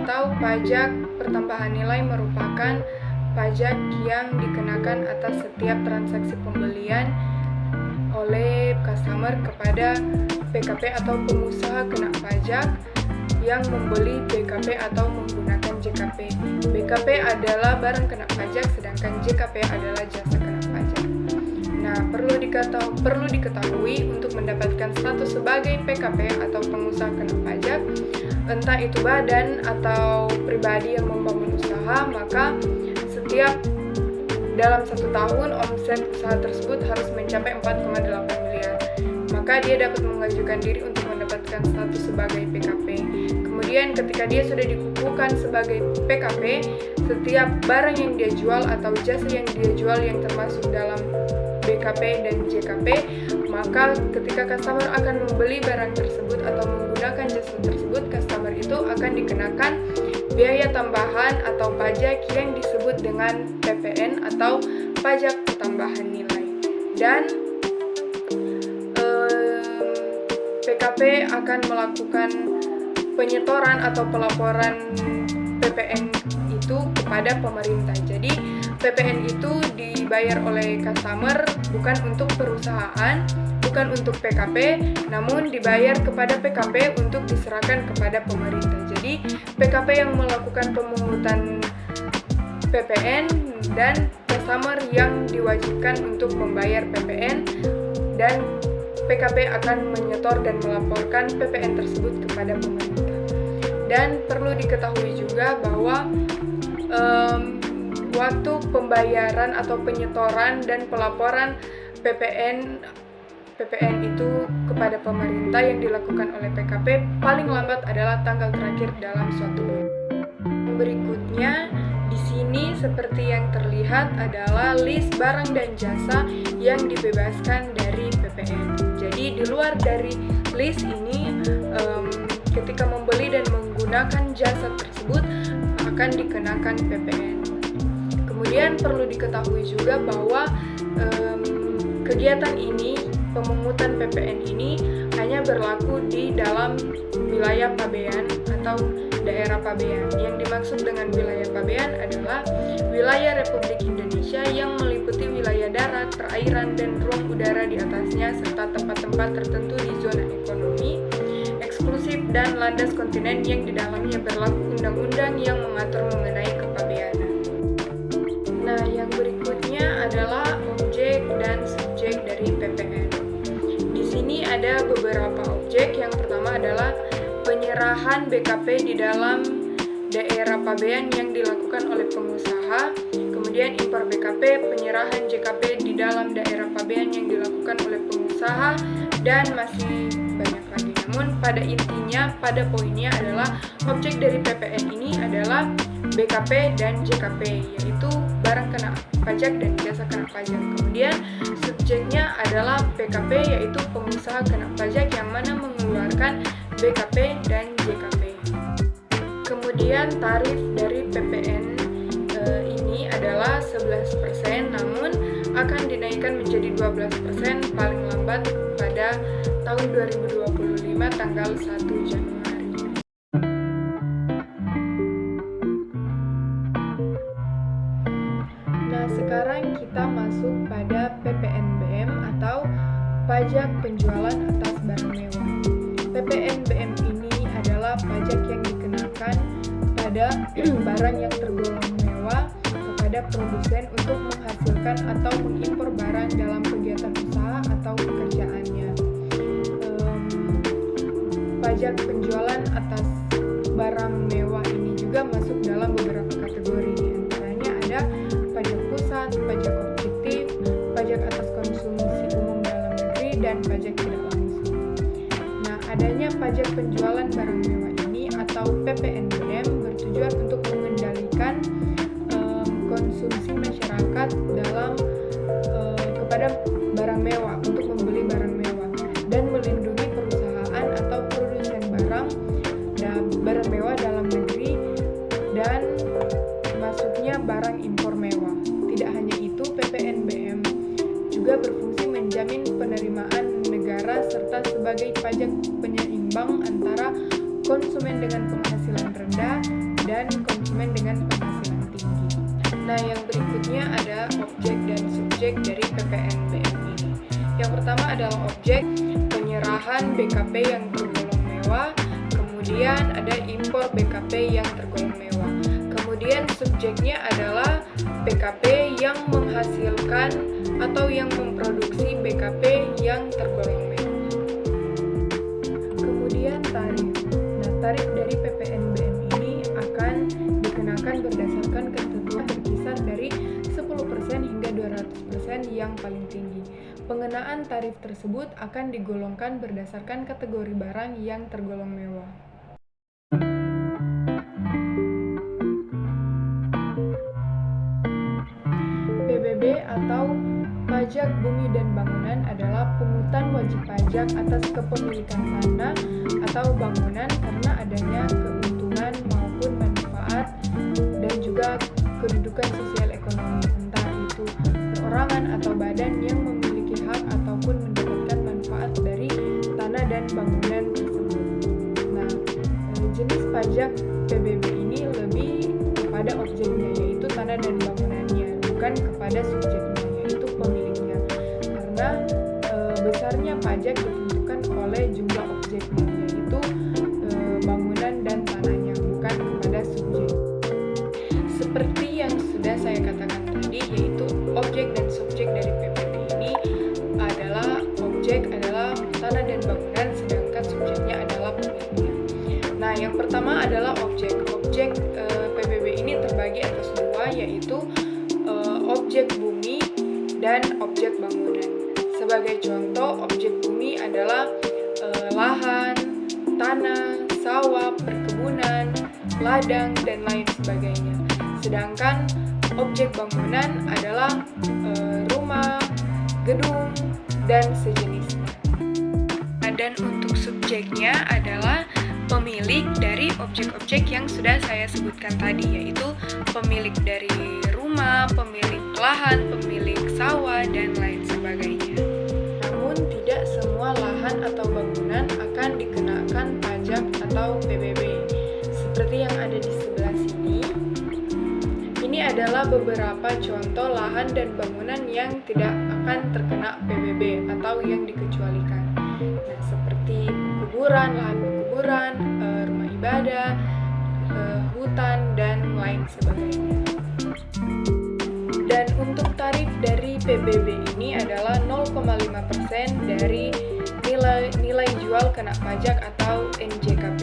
atau pajak pertambahan nilai merupakan pajak yang dikenakan atas setiap transaksi pembelian oleh customer kepada PKP atau pengusaha kena pajak yang membeli BKP atau menggunakan JKP. BKP adalah barang kena pajak, sedangkan JKP adalah jasa kena pajak. Nah, perlu diketahui untuk mendapatkan status sebagai PKP atau pengusaha kena pajak, entah itu badan atau pribadi yang membangun usaha, maka setiap dalam 1 tahun omset usaha tersebut harus mencapai 4,8 miliar. Maka dia dapat mengajukan diri untuk mendapatkan status sebagai PKP. Kemudian ketika dia sudah dikukuhkan sebagai PKP, setiap barang yang dia jual atau jasa yang dia jual yang termasuk dalam BKP dan JKP, maka ketika customer akan membeli barang tersebut atau menggunakan jasa tersebut, customer itu akan dikenakan biaya tambahan atau pajak yang disebut dengan PPN atau pajak tambahan nilai. Dan PKP akan melakukan penyetoran atau pelaporan PPN itu kepada pemerintah. Jadi PPN itu dibayar oleh customer bukan untuk perusahaan, bukan untuk PKP, namun dibayar kepada PKP untuk diserahkan kepada pemerintah. Jadi PKP yang melakukan pemungutan PPN dan customer yang diwajibkan untuk membayar PPN, dan PKP akan menyetor dan melaporkan PPN tersebut kepada pemerintah. Dan perlu diketahui juga bahwa waktu pembayaran atau penyetoran dan pelaporan PPN itu kepada pemerintah yang dilakukan oleh PKP paling lambat adalah tanggal terakhir dalam suatu bulan. Berikutnya di sini seperti yang terlihat adalah list barang dan jasa yang dibebaskan dari PPN. Jadi di luar dari list ini, ketika membeli dan menggunakan jasa tersebut akan dikenakan PPN. Kemudian perlu diketahui juga bahwa kegiatan ini, pemungutan PPN ini hanya berlaku di dalam wilayah pabean atau daerah pabean. Yang dimaksud dengan wilayah pabean adalah wilayah Republik Indonesia yang meliputi wilayah darat, perairan, dan ruang udara di atasnya, serta tempat-tempat tertentu di zona ekonomi eksklusif dan landas kontinen yang di dalamnya berlaku undang-undang yang mengatur mengenai kepabeanan. Nah, yang berikutnya adalah objek dan subjek dari PPN. Di sini ada beberapa objek. Yang pertama adalah penyerahan BKP di dalam daerah pabean yang dilakukan oleh pengusaha. Kemudian impor BKP, penyerahan JKP di dalam daerah pabean yang dilakukan oleh pengusaha, dan masih banyak lagi. Namun pada intinya, pada poinnya adalah objek dari PPN ini adalah BKP dan JKP, yaitu barang kena pajak dan jasa kena pajak. Kemudian subjeknya adalah PKP, yaitu pengusaha kena pajak yang mana mengeluarkan BKP dan JKP. Kemudian tarif dari PPN ini adalah 11%, namun akan dinaikkan menjadi 12% paling lambat pada tahun 2025 tanggal 1 Januari. Nah, sekarang kita masuk pada PPNBM atau pajak penjualan atas barang mewah. PPNBM ini adalah pajak yang dikenakan pada barang yang tergolong mewah kepada produsen untuk menghasilkan atau mengimpor barang dalam kegiatan usaha atau pekerjaannya. Pajak penjualan atas barang mewah ini juga masuk dalam beberapa kategori. Di antaranya ada pajak pusat, pajak objektif, pajak atas konsumsi umum dalam negeri, dan pajak tidak langsung. Nah, adanya pajak penjualan barang mewah ini atau PPNBM bertujuan untuk mengendalikan konsumsi masyarakat dalam kepada barang mewah, untuk membeli barang mewah, dan melindungi perusahaan atau produsen barang mewah dalam negeri dan masuknya barang impor mewah. Tidak hanya itu, PPNBM juga berfungsi menjamin penerimaan negara serta sebagai pajak penyeimbang antara konsumen dengan penghasilan rendah dan konsumen dengan penghasilan tinggi. Nah, yang berikutnya ada objek dan subjek dari PPNBM ini. Yang pertama adalah objek, penyerahan BKP yang tergolong mewah, kemudian ada impor BKP yang tergolong mewah. Kemudian subjeknya adalah BKP yang menghasilkan atau yang memproduksi BKP yang tergolong mewah. Kemudian tarif. Nah, tarif dari PPNBM ini akan dikenakan berdasarkan ketentuan berkisar dari 10% hingga 200% yang paling tinggi. Pengenaan tarif tersebut akan digolongkan berdasarkan kategori barang yang tergolong mewah. PBB atau Pajak Bumi dan Bangunan adalah pungutan wajib pajak atas kepemilikan tanah atau bangunan karena adanya keuntungan maupun manfaat dan juga kedudukan sosial ekonomi, entah itu perorangan atau badan yang memiliki hak ataupun mendapatkan manfaat dari tanah dan bangunan tersebut. Nah, jenis pajak PBB ini lebih kepada objeknya, yaitu tanah dan bangunannya, bukan kepada subjeknya, yaitu pemiliknya. Karena besarnya pajak ditentukan oleh jumlah objeknya, yaitu bangunan dan tanahnya, bukan kepada subjek. Seperti yang sudah saya katakan tadi, yaitu objek dan subjek dari PPB ini adalah objek adalah tanah dan bangunan, sedangkan subjeknya adalah pemiliknya. Nah, yang pertama adalah objek. Objek PBB ini terbagi atas dua, yaitu objek bumi dan objek bangunan. Sebagai contoh, objek bumi adalah lahan, tanah, sawah, perkebunan, ladang, dan lain sebagainya. Sedangkan objek bangunan adalah rumah, gedung, dan sejenisnya. Dan untuk subjeknya adalah pemilik dari objek-objek yang sudah saya sebutkan tadi, yaitu pemilik dari rumah, pemilik lahan, pemilik sawah, dan lain sebagainya. Namun tidak semua lahan atau bangunan akan dikenakan pajak atau PBB. Seperti yang ada di sebelah sini, ini adalah beberapa contoh lahan dan bangunan yang tidak akan terkena PBB atau yang dikecualikan. Nah, seperti kuburan, lahan kuburan, rumah ibadah, hutan, dan lain sebagainya. Dan untuk tarif dari PBB ini adalah 0,5% dari nilai jual kena pajak atau NJKP.